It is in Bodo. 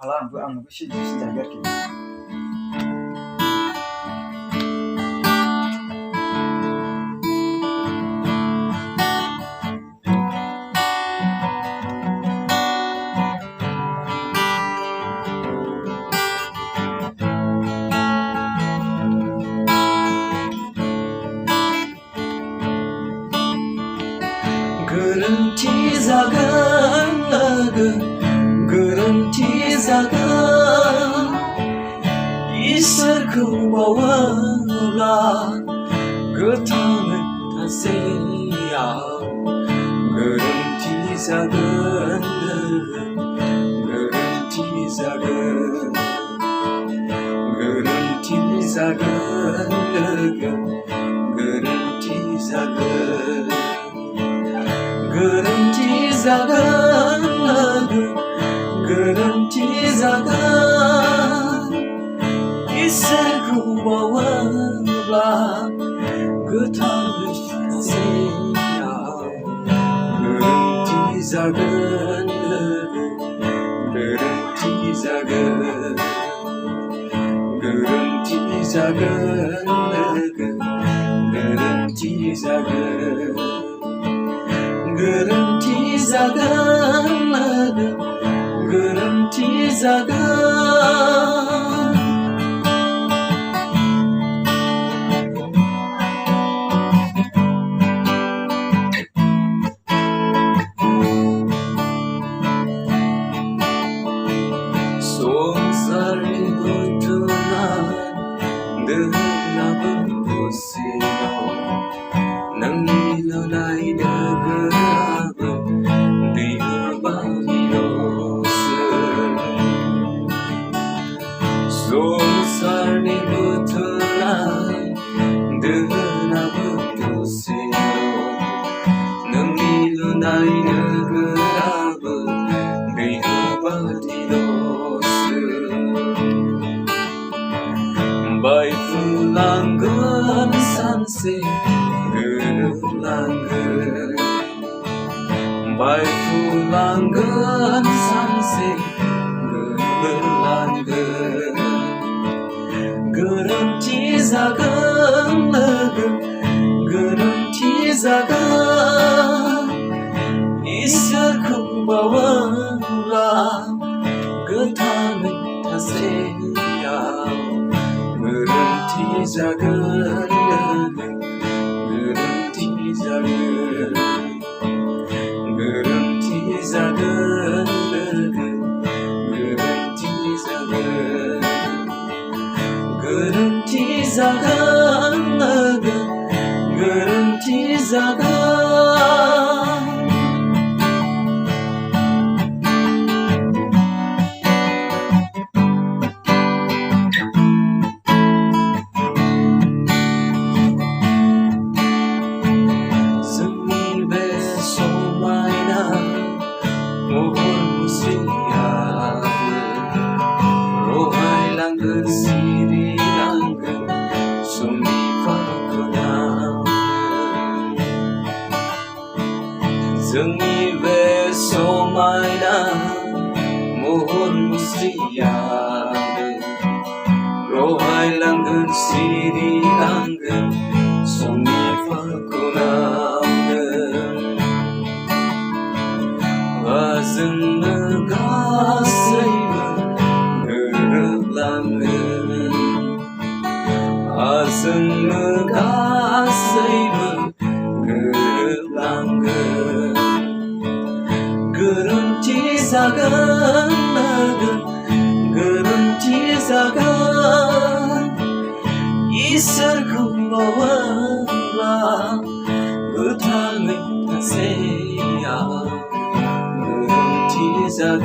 Alarmı anlamı şey ister ki. 그런티 작은 있을 고마워라 그 탕을 다세야 그런티 작은 있을 고마워라 그 탕을 다세야 그런티 작은 손살리부터 난 늘 나쁜 곳이로 낭비는 아이들 그라고 비어바리로스 손살리부터 난 늘 나쁜 곳이로 낭비는 아이들 그라고 비어바리로스 바이프랑근 산세 그르랑근 바이프랑근 산세 그르랑근 그런티 작은 있을 고마워라 그 탕을 다세야 그런티 작은 Zengi ve somayna mohon musriyade rohai langen siri langen sumi fakunamgen azeng negasayben gerlangen azeng negasayben gerlangen 그런티 작은 있을 고마워라 그 탕을 다세야 그런티 작은